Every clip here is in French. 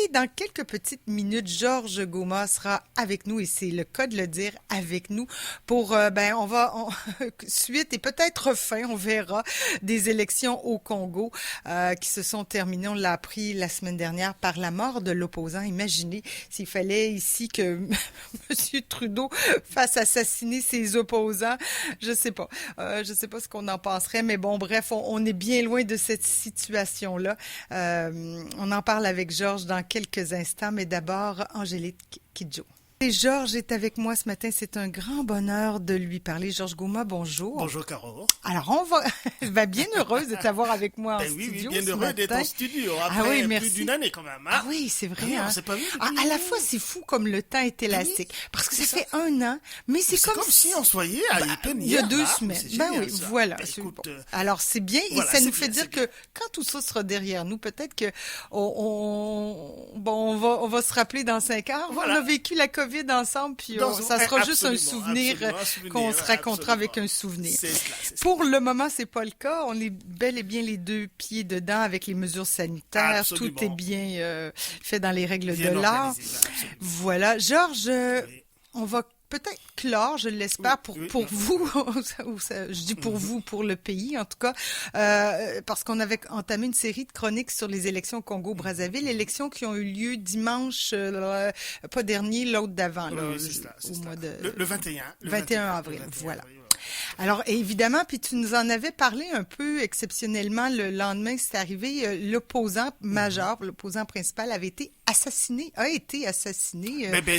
Et dans quelques petites minutes, Georges Goma sera avec nous, et c'est le cas de le dire, avec nous, pour, suite et peut-être fin, on verra, des élections au Congo qui se sont terminées, on l'a appris la semaine dernière, par la mort de l'opposant. Imaginez s'il fallait ici que M. Trudeau fasse assassiner ses opposants. Je sais pas. Je sais pas ce qu'on en penserait, mais bon, bref, on est bien loin de cette situation-là. On en parle avec Georges dans quelques instants, mais d'abord, Angélique Kidjo. Et Georges est avec moi ce matin. C'est un grand bonheur de lui parler. Georges Goma, bonjour. Bonjour, Caro. Alors, on va bien heureuse de t'avoir avec moi en studio. Oui, bien heureux d'être en studio après plus d'une année quand même. Hein? Ah oui, c'est vrai. Oui, on s'est pas vu à la fois, c'est fou comme le temps est élastique. Parce que ça fait un an, mais c'est comme si on se voyait à il y a 2 semaines. Oui, voilà. Écoute, alors, c'est bien, voilà, et ça nous fait dire que quand tout ça sera derrière nous, peut-être que on va se rappeler dans 5 ans. Voilà. On a vécu la COVID ensemble, puis ça sera juste un souvenir qu'on se racontera avec un souvenir. C'est cela. Pour le moment, c'est pas le cas. On est bel et bien les 2 pieds dedans avec les mesures sanitaires. Absolument. Tout est bien fait dans les règles bien de l'art. Voilà. Georges, on va peut-être clore, je l'espère, pour vous, je dis pour vous, pour le pays en tout cas, parce qu'on avait entamé une série de chroniques sur les élections au Congo-Brazzaville, élections qui ont eu lieu dimanche, pas dernier, l'autre d'avant, le 21. Le 21 avril, voilà. Alors, évidemment, puis tu nous en avais parlé un peu exceptionnellement le lendemain, c'est arrivé, l'opposant majeur, l'opposant principal a été assassiné.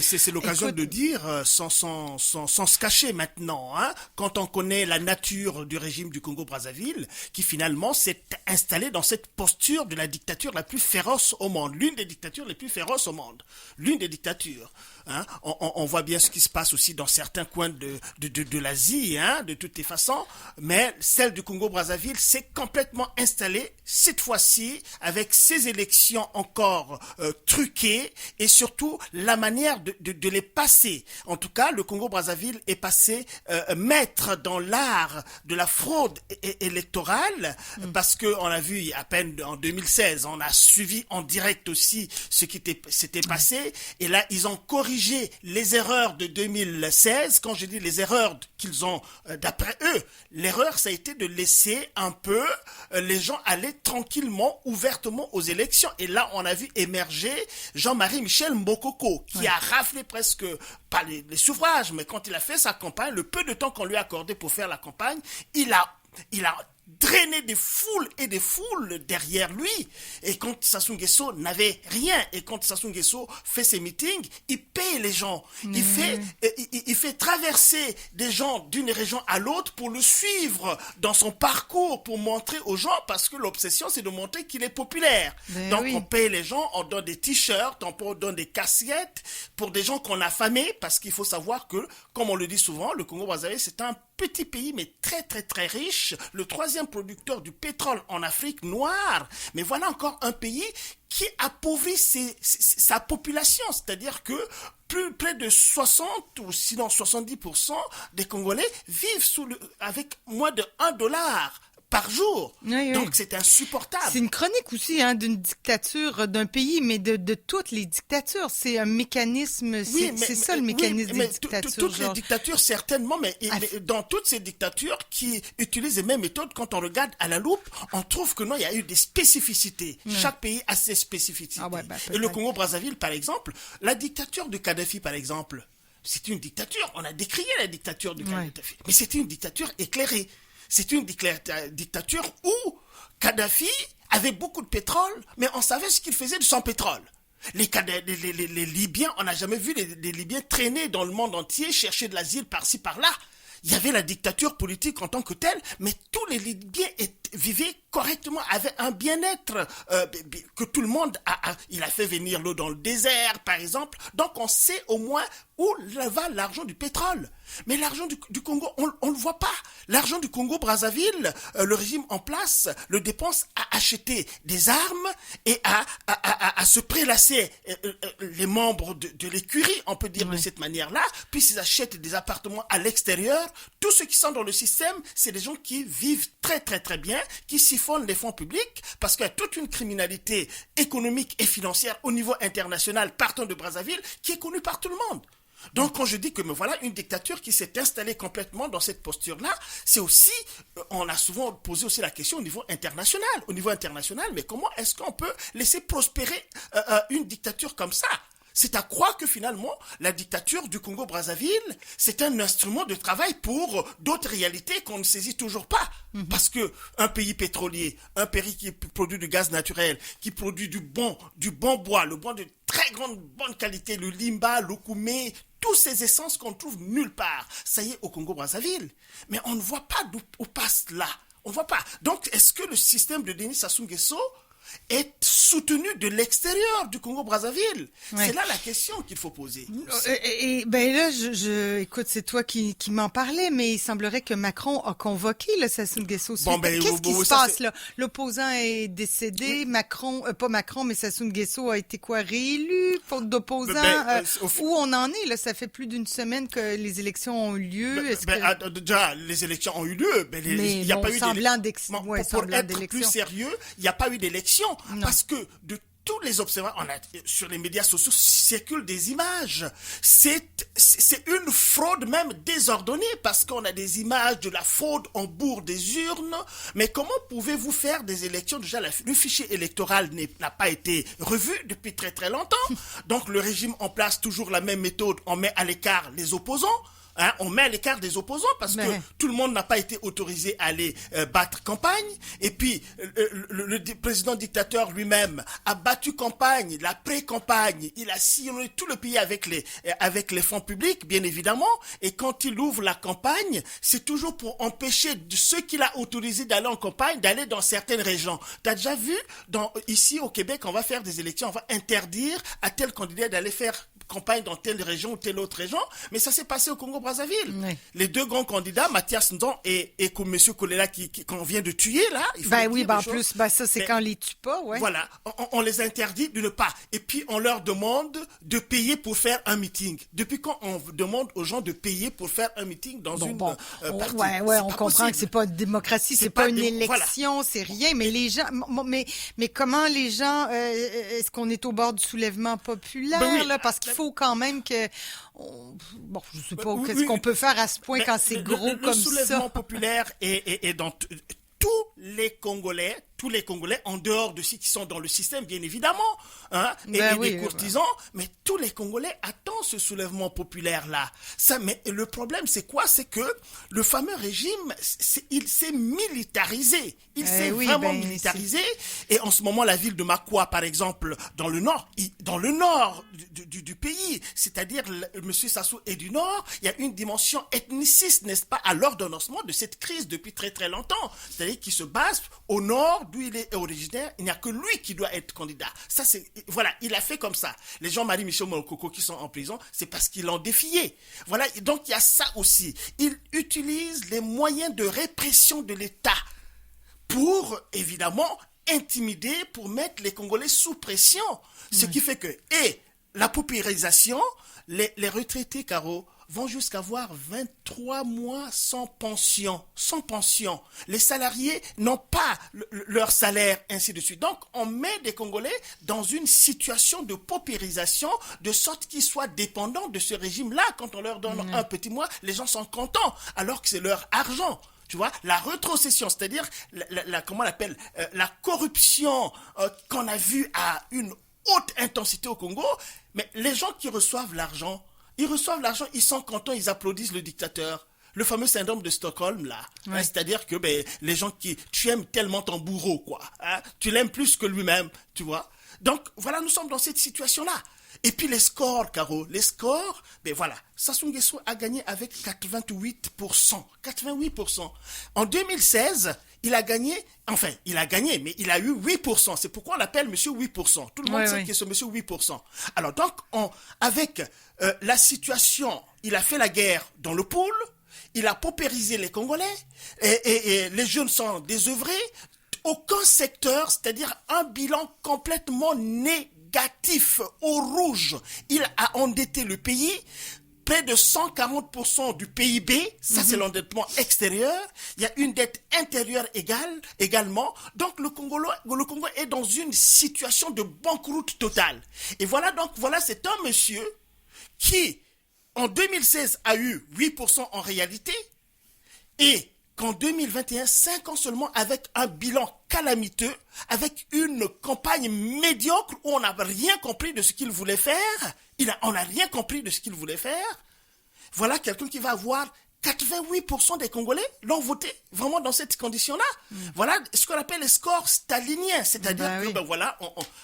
C'est l'occasion de dire, sans se cacher maintenant, hein, quand on connaît la nature du régime du Congo-Brazzaville, qui finalement s'est installé dans cette posture de la dictature la plus féroce au monde, l'une des dictatures les plus féroces au monde, l'une des dictatures. Hein, on voit bien ce qui se passe aussi dans certains coins de l'Asie, hein, de toutes les façons, mais celle du Congo-Brazzaville s'est complètement installée, cette fois-ci, avec ces élections encore truquées, et surtout la manière de les passer. En tout cas, le Congo-Brazzaville est passé maître dans l'art de la fraude électorale, parce qu'on a vu à peine en 2016, on a suivi en direct aussi ce qui s'était passé, et là, ils ont corrigé les erreurs de 2016. Quand je dis les erreurs qu'ils ont, d'après eux, l'erreur, ça a été de laisser un peu les gens aller tranquillement, ouvertement aux élections. Et là, on a vu émerger Jean-Marie Michel Mbokoko, qui a raflé presque, pas les suffrages, mais quand il a fait sa campagne, le peu de temps qu'on lui a accordé pour faire la campagne, il a drainer des foules et des foules derrière lui. Et quand Sassou Nguesso n'avait rien, et quand Sassou Nguesso fait ses meetings, il paye les gens. Il fait traverser des gens d'une région à l'autre pour le suivre dans son parcours, pour montrer aux gens, parce que l'obsession, c'est de montrer qu'il est populaire. On paye les gens, on donne des t-shirts, on donne des casquettes pour des gens qu'on a affamés, parce qu'il faut savoir que, comme on le dit souvent, le Congo-Brazzaville, c'est un petit pays, mais très très très riche, le 3e producteur du pétrole en Afrique noire. Mais voilà encore un pays qui appauvrit sa population, c'est-à-dire que près de 60 ou sinon 70% des Congolais vivent avec moins de $1 par jour. Donc, c'est insupportable. C'est une chronique aussi d'une dictature d'un pays, mais de toutes les dictatures. C'est un mécanisme, c'est ça le mécanisme des dictatures. Toutes les dictatures, certainement, mais dans toutes ces dictatures qui utilisent les mêmes méthodes, quand on regarde à la loupe, on trouve que non, il y a eu des spécificités. Chaque pays a ses spécificités. Et le Congo-Brazzaville, par exemple, la dictature de Kadhafi, par exemple, c'est une dictature. On a décrié la dictature de Kadhafi. Mais c'était une dictature éclairée. C'est une dictature où Kadhafi avait beaucoup de pétrole, mais on savait ce qu'il faisait de son pétrole. Les Libyens, on n'a jamais vu les Libyens traîner dans le monde entier, chercher de l'asile par-ci, par-là. Il y avait la dictature politique en tant que telle, mais tous les Libyens vivaient correctement, avaient un bien-être que tout le monde il a fait venir l'eau dans le désert, par exemple. Donc on sait au moins où va l'argent du pétrole. Mais l'argent du Congo, on ne le voit pas. L'argent du Congo-Brazzaville, le régime en place le dépense à acheter des armes et à se prélasser les membres de l'écurie, on peut dire de cette manière-là, puis ils achètent des appartements à l'extérieur. Tous ceux qui sont dans le système, c'est des gens qui vivent très très très bien, qui siphonnent les fonds publics, parce qu'il y a toute une criminalité économique et financière au niveau international partant de Brazzaville qui est connue par tout le monde. Donc quand je dis que me voilà une dictature qui s'est installée complètement dans cette posture-là, c'est aussi, on a souvent posé aussi la question au niveau international. Au niveau international, mais comment est-ce qu'on peut laisser prospérer une dictature comme ça ? C'est à croire que finalement, la dictature du Congo-Brazzaville, c'est un instrument de travail pour d'autres réalités qu'on ne saisit toujours pas. Parce que un pays pétrolier, un pays qui produit du gaz naturel, qui produit du bon bois, le bois de très bonne qualité, le limba, le koumé, tous ces essences qu'on trouve nulle part. Ça y est, au Congo-Brazzaville. Mais on ne voit pas d'où passe là. On ne voit pas. Donc, est-ce que le système de Denis Sassou Nguesso est soutenu de l'extérieur du Congo-Brazzaville? Ouais. C'est là la question qu'il faut poser. Et ben là, écoute, c'est toi qui m'en parlais, mais il semblerait que Macron a convoqué le Sassou Nguesso. Qu'est-ce qui se passe là? L'opposant est décédé, Macron, pas Macron, mais Sassou Nguesso a été quoi, réélu faute d'opposant? Où on en est là? Ça fait plus d'une semaine que les élections ont eu lieu. Déjà, les élections ont eu lieu, mais il n'y a pas eu d'élection. Pour être plus sérieux, il n'y a pas eu d'élection. Parce que de tous les observateurs, sur les médias sociaux circulent des images. C'est une fraude même désordonnée parce qu'on a des images de la fraude en bourre des urnes. Mais comment pouvez-vous faire des élections? Déjà, le fichier électoral n'a pas été revu depuis très très longtemps. Donc le régime en place toujours la même méthode. On met à l'écart les opposants. On met à l'écart des opposants parce que tout le monde n'a pas été autorisé à aller battre campagne. Et puis, le président dictateur lui-même a battu campagne, la pré-campagne. Il a sillonné tout le pays avec les fonds publics, bien évidemment. Et quand il ouvre la campagne, c'est toujours pour empêcher ceux qu'il a autorisés d'aller en campagne, d'aller dans certaines régions. Tu as déjà vu, ici au Québec, on va faire des élections, on va interdire à tel candidat d'aller faire campagne dans telle région ou telle autre région, mais ça s'est passé au Congo-Brazzaville. Oui. Les deux grands candidats, Mathias Ndon et M. Kolela, qu'on vient de tuer, là. En plus, ça, c'est quand on les tue pas, ouais. Voilà. On les interdit d'une part. Et puis, on leur demande de payer pour faire un meeting. Depuis quand on demande aux gens de payer pour faire un meeting dans une partie? On comprend que c'est pas une démocratie, c'est pas une élection, c'est rien, mais les gens, mais comment les gens, est-ce qu'on est au bord du soulèvement populaire, là? Parce qu'il faut quand même que, je sais pas, qu'est-ce qu'on peut faire à ce point quand c'est gros comme ça. Le soulèvement populaire est dans tous les Congolais, en dehors de ceux qui sont dans le système, bien évidemment, des courtisans, mais tous les Congolais attendent ce soulèvement populaire-là. Mais le problème, c'est quoi? C'est que le fameux régime, il s'est militarisé. Il s'est vraiment militarisé. Et en ce moment, la ville de Makwa, par exemple, dans le nord du pays, c'est-à-dire M. Sassou est du nord, il y a une dimension ethniciste, n'est-ce pas, à l'ordonnancement de cette crise depuis très très longtemps. C'est-à-dire qu'il se base au nord, d'où il est originaire, il n'y a que lui qui doit être candidat. Ça, il a fait comme ça. Les Jean-Marie Michel Molokoko qui sont en prison, c'est parce qu'ils l'ont défié. Voilà, donc il y a ça aussi. Il utilise les moyens de répression de l'État pour, évidemment, intimider, pour mettre les Congolais sous pression. Ce qui fait que, la paupérisation, les retraités, Caro, vont jusqu'à avoir 23 mois sans pension. Sans pension. Les salariés n'ont pas leur salaire, ainsi de suite. Donc, on met des Congolais dans une situation de paupérisation, de sorte qu'ils soient dépendants de ce régime-là. Quand on leur donne un petit mois, les gens sont contents, alors que c'est leur argent. Tu vois, la rétrocession, c'est-à-dire comment on l'appelle, la corruption qu'on a vue à une haute intensité au Congo, mais les gens qui reçoivent l'argent, ils sont contents, ils applaudissent le dictateur. Le fameux syndrome de Stockholm, là. C'est-à-dire que les gens tu aimes tellement ton bourreau, quoi. Tu l'aimes plus que lui-même, tu vois. Donc, voilà, nous sommes dans cette situation-là. Et puis les scores, Caro, Sassou Nguesso a gagné avec 88%. 88%. En 2016, il a gagné, mais il a eu 8%. C'est pourquoi on l'appelle Monsieur 8%. Tout le monde sait que c'est Monsieur 8%. Alors donc, avec la situation, il a fait la guerre dans le pool, il a paupérisé les Congolais, et les jeunes sont désœuvrés. Aucun secteur, c'est-à-dire un bilan complètement négatif, au rouge. Il a endetté le pays. Près de 140% du PIB, ça c'est l'endettement extérieur. Il y a une dette intérieure également. Donc le Congo est dans une situation de banqueroute totale. Et voilà, c'est un monsieur qui, en 2016, a eu 8% en réalité, et qu'en 2021, 5 ans seulement, avec un bilan calamiteux, avec une campagne médiocre où on n'a rien compris de ce qu'il voulait faire. On n'a rien compris de ce qu'il voulait faire. Voilà quelqu'un qui va avoir 88% des Congolais l'ont voté vraiment dans cette condition-là. Voilà ce qu'on appelle les scores staliniens, c'est-à-dire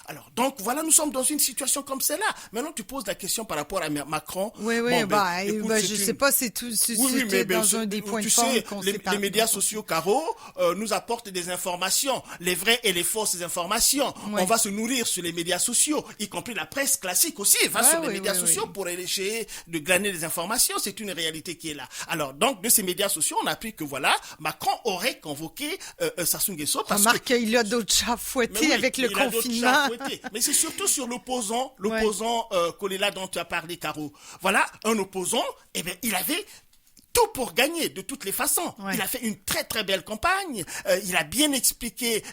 alors donc voilà, nous sommes dans une situation comme celle-là. Maintenant tu poses la question par rapport à Macron. Je sais pas, c'est dans un des points de forme qu'on sait pas. Les médias sociaux, Caro, nous apportent des informations, les vraies et les fausses informations. On va se nourrir sur les médias sociaux, y compris la presse classique aussi va sur les médias sociaux pour essayer de glaner des informations. C'est une réalité qui est là. Alors donc, de ces médias sociaux, on a appris que Macron aurait convoqué Sassou Nguesso. Remarque qu'il a d'autres chats fouettés avec le confinement. Mais c'est surtout sur l'opposant Kolela dont tu as parlé, Caro. Voilà, un opposant, il avait tout pour gagner de toutes les façons. Il a fait une très très belle campagne, il a bien expliqué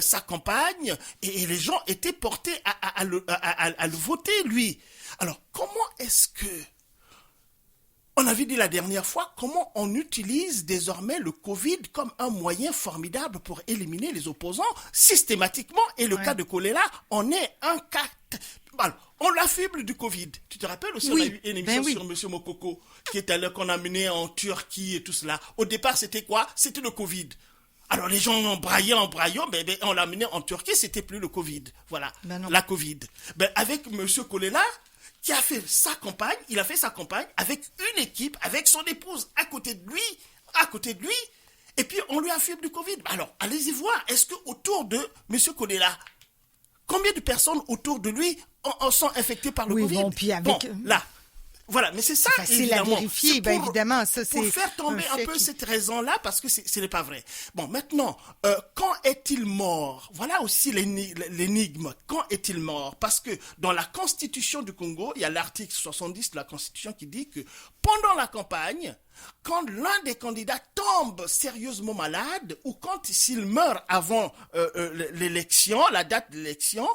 sa campagne, et les gens étaient portés à le voter, lui. Alors, comment est-ce que... On avait dit la dernière fois comment on utilise désormais le Covid comme un moyen formidable pour éliminer les opposants systématiquement. Et le cas de Kolela en est un cas. Alors, on l'affuble du Covid. Tu te rappelles aussi, on a eu une émission sur M. Mokoko qu'on a mené en Turquie et tout cela. Au départ, c'était quoi? C'était le Covid. Alors les gens ont braillé, on l'a mené en Turquie, c'était plus le Covid. Voilà, la Covid. Avec M. Kolela, qui a fait sa campagne, il a fait sa campagne avec une équipe, avec son épouse à côté de lui, et puis on lui a fait du Covid. Alors, allez-y voir, est-ce que autour de M. Kolela, combien de personnes autour de lui sont infectées par le Covid? Voilà, mais c'est ça, facile évidemment. À vérifier, évidemment. Ça, pour faire tomber un peu cette raison-là, parce que ce n'est pas vrai. Bon, maintenant, quand est-il mort? Voilà aussi l'énigme. Quand est-il mort? Parce que dans la Constitution du Congo, il y a l'article 70 de la Constitution qui dit que pendant la campagne, quand l'un des candidats tombe sérieusement malade, ou quand s'il meurt avant l'élection, la date de l'élection,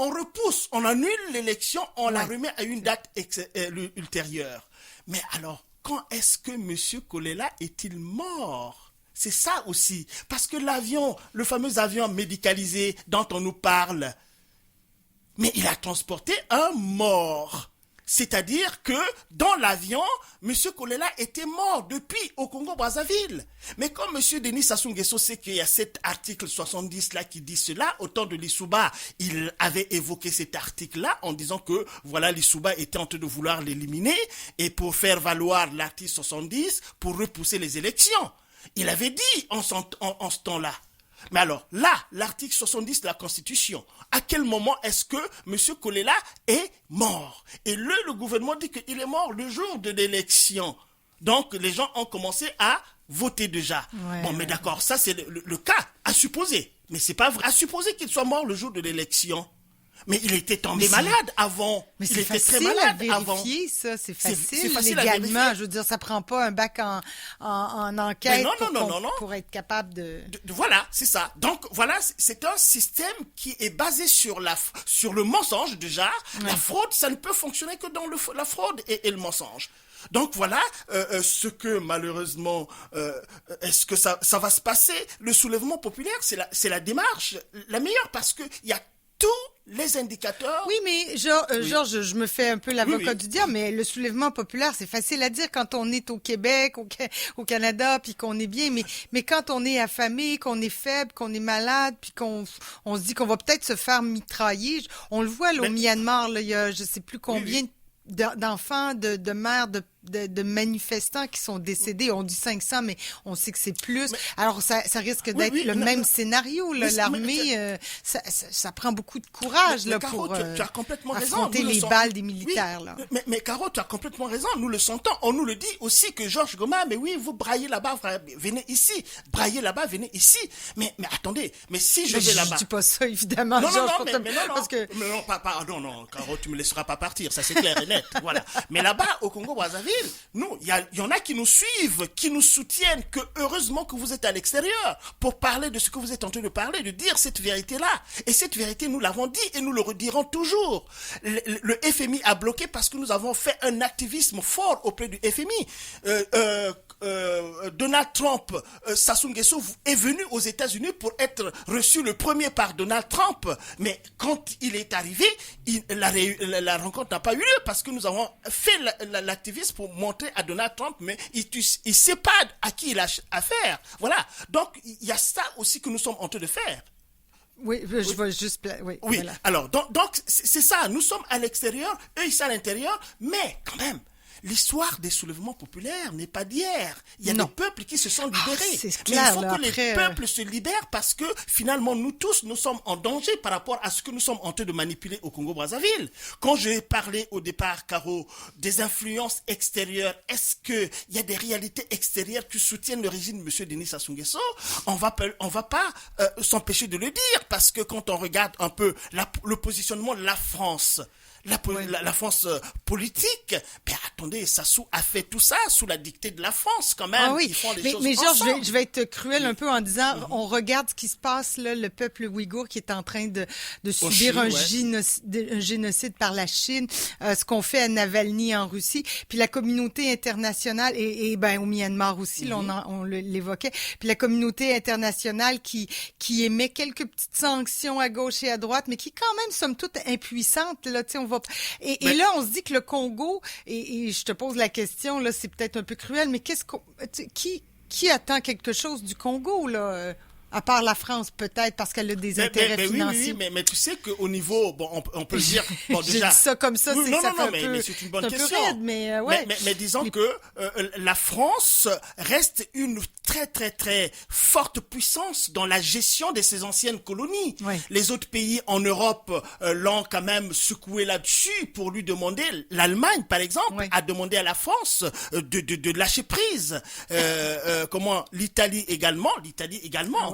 on repousse, on annule l'élection, on la remet à une date ultérieure. Mais alors, quand est-ce que M. Kolela est-il mort? C'est ça aussi. Parce que l'avion, le fameux avion médicalisé dont on nous parle, mais il a transporté un mort. C'est-à-dire que dans l'avion, M. Kolela était mort depuis au Congo-Brazzaville. Mais comme M. Denis Sassou Nguesso sait qu'il y a cet article 70-là qui dit cela, au temps de Lissouba, il avait évoqué cet article-là en disant que, voilà, Lissouba était en train de vouloir l'éliminer et pour faire valoir l'article 70 pour repousser les élections. Il avait dit en ce temps-là. Mais alors, là, l'article 70 de la Constitution, à quel moment est-ce que M. Kolela est mort? Et le gouvernement dit qu'il est mort le jour de l'élection. Donc, les gens ont commencé à voter déjà. Mais d'accord, ça c'est le cas, à supposer. Mais c'est pas vrai. À supposer qu'il soit mort le jour de l'élection. Mais il était tombé malade avant. Mais il c'est était facile très malade à vérifier, avant. ça. C'est facile à légalement. vérifier. Je veux dire, ça prend pas un bac en enquête pour être capable de... Voilà, c'est ça. Donc, voilà, c'est un système qui est basé sur le mensonge, déjà. La fraude, ça ne peut fonctionner que dans la fraude et le mensonge. Donc voilà ce que malheureusement, est-ce que ça va se passer? Le soulèvement populaire, c'est la démarche la meilleure parce que il y a tous les indicateurs. Oui, mais Georges, je me fais un peu l'avocat du diable, mais le soulèvement populaire, c'est facile à dire quand on est au Québec, au Canada, puis qu'on est bien, mais quand on est affamé, qu'on est faible, qu'on est malade, puis qu'on se dit qu'on va peut-être se faire mitrailler, on le voit là, au Myanmar, là, il y a je sais plus combien d'enfants, de mères, de de manifestants qui sont décédés. On dit 500, mais on sait que c'est plus. Alors, ça risque d'être le même scénario. Là. L'armée, ça prend beaucoup de courage là, Caro, pour tu as complètement affronter les balles des militaires. Là. Mais Caro, tu as complètement raison. Nous le sentons. On nous le dit aussi que Georges Goma, mais oui, vous braillez là-bas, venez ici. Braillez là-bas, venez ici. Mais attendez, mais si je vais là-bas... Je dis pas ça, évidemment, non, Georges. Non, Caro, tu me laisseras pas partir. Ça, c'est clair et net. Voilà. Mais là-bas, au Congo-Brazzaville, nous, il y en a qui nous suivent, qui nous soutiennent, que heureusement que vous êtes à l'extérieur pour parler de ce que vous êtes en train de parler, de dire cette vérité-là. Et cette vérité, nous l'avons dit et nous le redirons toujours. Le FMI a bloqué parce que nous avons fait un activisme fort auprès du FMI. Donald Trump, Sassou Nguesso est venu aux États-Unis pour être reçu le premier par Donald Trump. Mais quand il est arrivé, la rencontre n'a pas eu lieu parce que nous avons fait l'activisme pour montrer à Donald Trump, mais il sait pas à qui il a affaire. Voilà. Donc, il y a ça aussi que nous sommes en train de faire. Oui, je vais juste... Oui, voilà. Alors, donc c'est ça. Nous sommes à l'extérieur, eux, ils sont à l'intérieur, mais quand même, l'histoire des soulèvements populaires n'est pas d'hier. Il y a des peuples qui se sont libérés. C'est clair, mais il faut que les peuples se libèrent parce que finalement, nous tous, nous sommes en danger par rapport à ce que nous sommes en train de manipuler au Congo-Brazzaville. Quand j'ai parlé au départ, Caro, des influences extérieures, est-ce qu'il y a des réalités extérieures qui soutiennent le régime de M. Denis Sassou Nguesso? On va pas s'empêcher de le dire parce que quand on regarde un peu le positionnement de la France, la France politique, ben attendez, Sassou a fait tout ça sous la dictée de la France quand même. Ah oui, ils font les choses mais Georges, ensemble. je vais être cruel un peu en disant, on regarde ce qui se passe là, le peuple ouïghour qui est en train de subir un génocide par la Chine, ce qu'on fait à Navalny en Russie, puis la communauté internationale et ben au Myanmar aussi, là, on l'évoquait, puis la communauté internationale qui émet quelques petites sanctions à gauche et à droite, mais qui quand même somme toute impuissante là, tu sais, et là, on se dit que le Congo, et je te pose la question, là, c'est peut-être un peu cruel, mais qui attend quelque chose du Congo, là? À part la France, peut-être, parce qu'elle a des intérêts financiers. Oui, mais tu sais qu'au niveau, bon, on peut le dire, bon, déjà. J'ai dit ça comme ça, c'est ça fait un peu... mais c'est une bonne question. Raide, mais, ouais. mais disons que la France reste une très, très, très forte puissance dans la gestion de ses anciennes colonies. Ouais. Les autres pays en Europe l'ont quand même secoué là-dessus pour lui demander, l'Allemagne, par exemple, a demandé à la France de lâcher prise. L'Italie également,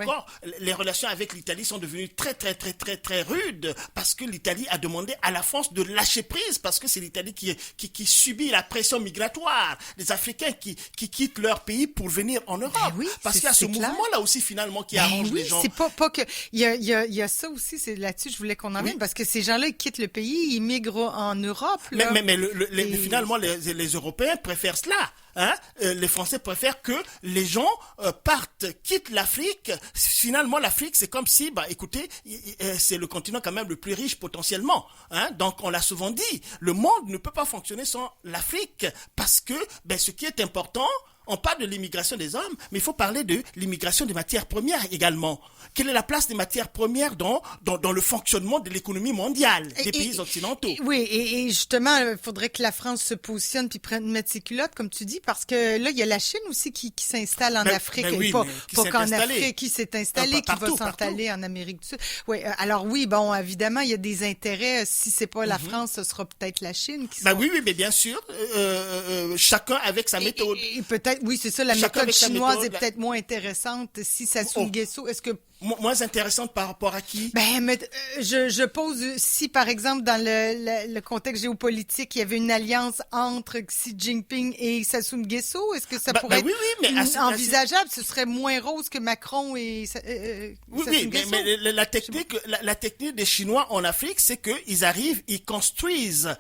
encore, les relations avec l'Italie sont devenues très, très, très, très, très rudes parce que l'Italie a demandé à la France de lâcher prise parce que c'est l'Italie qui subit la pression migratoire. Les Africains qui quittent leur pays pour venir en Europe. Oui, parce qu'il y a ce mouvement-là aussi, finalement, qui arrange les gens. C'est pas que, il y a ça aussi, c'est là-dessus, je voulais qu'on en vienne parce que ces gens-là, ils quittent le pays, ils migrent en Europe, là. Mais finalement, les Européens préfèrent cela. Hein? Les Français préfèrent que les gens quittent l'Afrique. Finalement, l'Afrique, c'est comme si, écoutez, c'est le continent quand même le plus riche potentiellement. Hein? Donc, on l'a souvent dit, le monde ne peut pas fonctionner sans l'Afrique parce que ce qui est important, on parle de l'immigration des hommes, mais il faut parler de l'immigration des matières premières également. Quelle est la place des matières premières dans le fonctionnement de l'économie mondiale des pays occidentaux? Oui, et justement, il faudrait que la France se positionne puis mette ses culottes, comme tu dis, parce que là, il y a la Chine aussi qui s'installe en Afrique. Pas qu'en Afrique, qui s'est installée, qui va s'installer en Amérique du Sud. Oui, alors oui, bon, évidemment, il y a des intérêts. Si c'est pas la France, ce sera peut-être la Chine. Oui, mais bien sûr, chacun avec sa méthode. Et peut-être, oui, c'est ça, la méthode chinoise est peut-être moins intéressante. Si Sassou Nguesso, est-ce que... Moins intéressante par rapport à qui? Je pose, si par exemple dans le contexte géopolitique, il y avait une alliance entre Xi Jinping et Sassou Nguesso, est-ce que ça pourrait être envisageable? Ce serait moins rose que Macron et Sassou Nguesso? Mais la technique des Chinois en Afrique, c'est qu'ils arrivent, ils construisent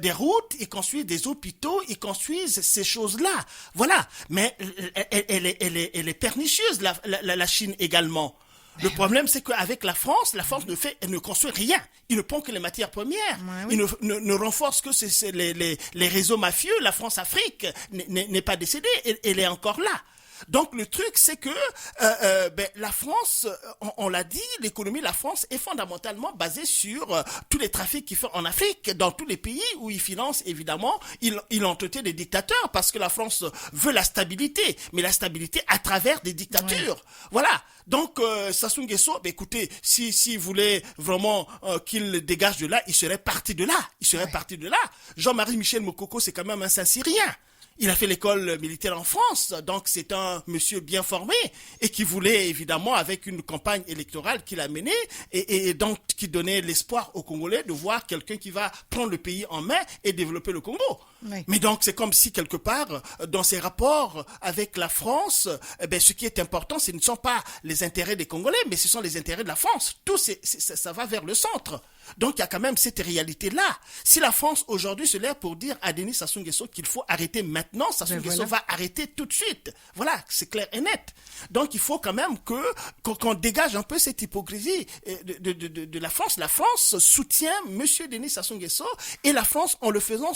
des routes, ils construisent des hôpitaux, ils construisent ces choses-là. Voilà. Mais elle est pernicieuse, la Chine également. Le problème, c'est qu'avec la France ne construit rien. Il ne prend que les matières premières. Il ne renforce que les réseaux mafieux. La France-Afrique n'est pas décédée. Elle est encore là. Donc le truc, c'est que la France, on l'a dit, l'économie de la France est fondamentalement basée sur tous les trafics qu'il fait en Afrique, dans tous les pays où il finance, évidemment, il entretient des dictateurs, parce que la France veut la stabilité, mais la stabilité à travers des dictatures. Ouais. Voilà. Donc Sassou Nguesso, écoutez, s'il voulait vraiment qu'il dégage de là, il serait parti de là. Jean-Marie Michel Mokoko, c'est quand même un Saint-Cyrien. Il a fait l'école militaire en France, donc c'est un monsieur bien formé et qui voulait évidemment, avec une campagne électorale qu'il a menée et donc qui donnait l'espoir aux Congolais de voir quelqu'un qui va prendre le pays en main et développer le Congo. Oui. Mais donc c'est comme si quelque part, dans ses rapports avec la France, ce qui est important, ce ne sont pas les intérêts des Congolais, mais ce sont les intérêts de la France. Tout ça va vers le centre. Donc il y a quand même cette réalité-là. Si la France aujourd'hui se lève pour dire à Denis Sassou Nguesso qu'il faut arrêter maintenant, Sassou Nguesso va arrêter tout de suite. Voilà, c'est clair et net. Donc il faut quand même qu'on dégage un peu cette hypocrisie de la France. La France soutient Monsieur Denis Sassou Nguesso et la France, en le faisant,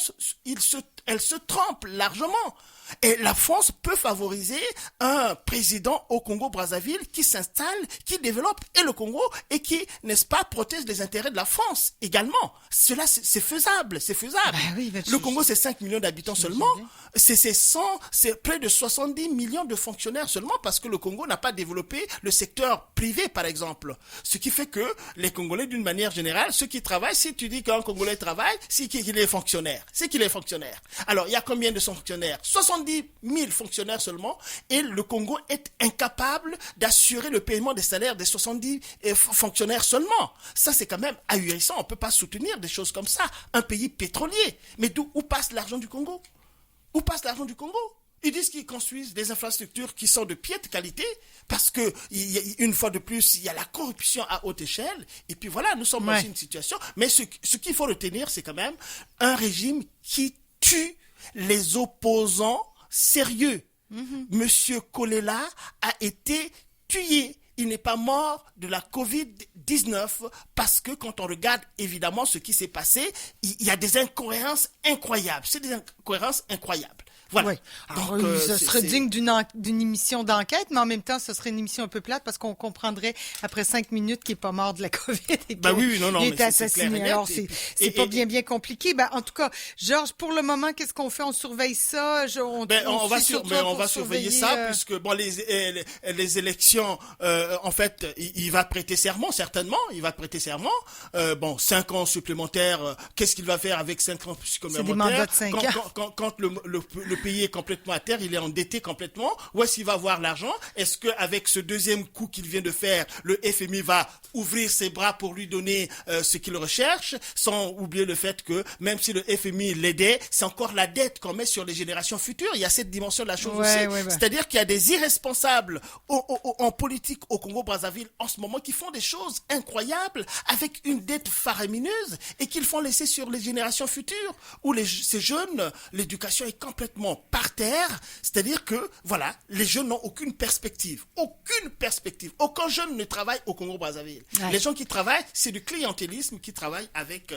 elle se trompe largement. Et la France peut favoriser un président au Congo-Brazzaville qui s'installe, qui développe et le Congo et qui, n'est-ce pas, protège les intérêts de la France également. Cela, c'est faisable, c'est faisable. Oui, le Congo, c'est 5 millions d'habitants seulement. C'est près de 70 millions de fonctionnaires seulement parce que le Congo n'a pas développé le secteur privé, par exemple. Ce qui fait que les Congolais, d'une manière générale, ceux qui travaillent, si tu dis qu'un Congolais travaille, c'est qu'il est fonctionnaire. C'est qu'il est fonctionnaire. Alors, il y a combien de fonctionnaires? 70 000 fonctionnaires seulement, et le Congo est incapable d'assurer le paiement des salaires des 70 fonctionnaires seulement. Ça, c'est quand même ahurissant. On ne peut pas soutenir des choses comme ça. Un pays pétrolier. Mais où passe l'argent du Congo? Où passe l'argent du Congo? Ils disent qu'ils construisent des infrastructures qui sont de piètre qualité parce que, une fois de plus, il y a la corruption à haute échelle. Et puis voilà, nous sommes dans une situation. Mais ce qu'il faut retenir, c'est quand même un régime qui tue les opposants sérieux. Monsieur Kolela a été tué. Il n'est pas mort de la Covid-19 parce que quand on regarde évidemment ce qui s'est passé, il y a des incohérences incroyables. C'est des incohérences incroyables. Voilà. Oui. Alors, donc, ce serait digne d'une émission d'enquête, mais en même temps, ce serait une émission un peu plate parce qu'on comprendrait après 5 minutes qu'il n'est pas mort de la COVID et qu'il est assassiné. Alors, c'est pas bien compliqué. En tout cas, Georges, pour le moment, qu'est-ce qu'on fait? On surveille ça? On va surveiller ça puisque les élections, en fait, il va prêter serment, certainement. Il va prêter serment. 5 ans supplémentaires, qu'est-ce qu'il va faire avec 5 ans supplémentaires? C'est des mandats de 5 ans. Quand le pays est complètement à terre, il est endetté complètement. Où est-ce qu'il va avoir l'argent? Est-ce qu'avec ce deuxième coup qu'il vient de faire, le FMI va ouvrir ses bras pour lui donner ce qu'il recherche, sans oublier le fait que même si le FMI l'aidait, c'est encore la dette qu'on met sur les générations futures. Il y a cette dimension de la chose aussi. C'est-à-dire qu'il y a des irresponsables en politique au Congo-Brazzaville en ce moment qui font des choses incroyables avec une dette faramineuse et qu'ils font laisser sur les générations futures où ces jeunes, l'éducation est complètement par terre, c'est-à-dire que, voilà, les jeunes n'ont aucune perspective. Aucun jeune ne travaille au Congo-Brazzaville. Les gens qui travaillent, c'est du clientélisme qui travaille avec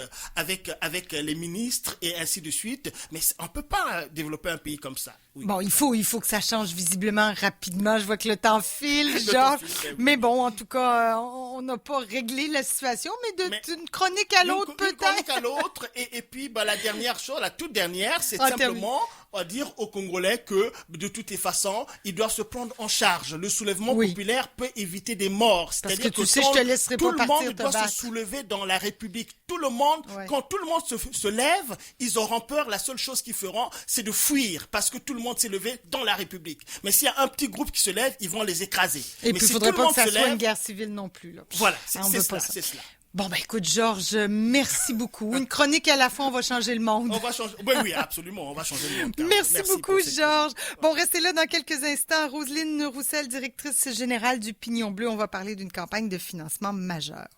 les ministres et ainsi de suite. Mais on ne peut pas développer un pays comme ça. Oui. Bon, il faut que ça change visiblement rapidement. Je vois que le temps file, Georges. Mais bon, en tout cas, on n'a pas réglé la situation, mais d'une chronique à l'autre, peut-être. Une chronique à l'autre. Et puis, la dernière chose, la toute dernière, c'est simplement dire aux Congolais que, de toutes les façons, ils doivent se prendre en charge. Le soulèvement populaire peut éviter des morts. C'est-à-dire que je te laisserai tout pas le monde doit se soulever dans la République. Tout le monde, quand tout le monde se lève, ils auront peur. La seule chose qu'ils feront, c'est de fuir parce que tout le monde s'est levé dans la République. Mais s'il y a un petit groupe qui se lève, ils vont les écraser. Et puis, il ne faudrait pas que ça soit une guerre civile non plus. Là. Voilà, c'est cela. Bon, écoute, Georges, merci beaucoup. Une chronique à la fois, on va changer le monde. On va changer. Oui, absolument, on va changer le monde. Merci beaucoup, Georges. Bon, restez là dans quelques instants. Roselyne Roussel, directrice générale du Pignon Bleu, on va parler d'une campagne de financement majeure.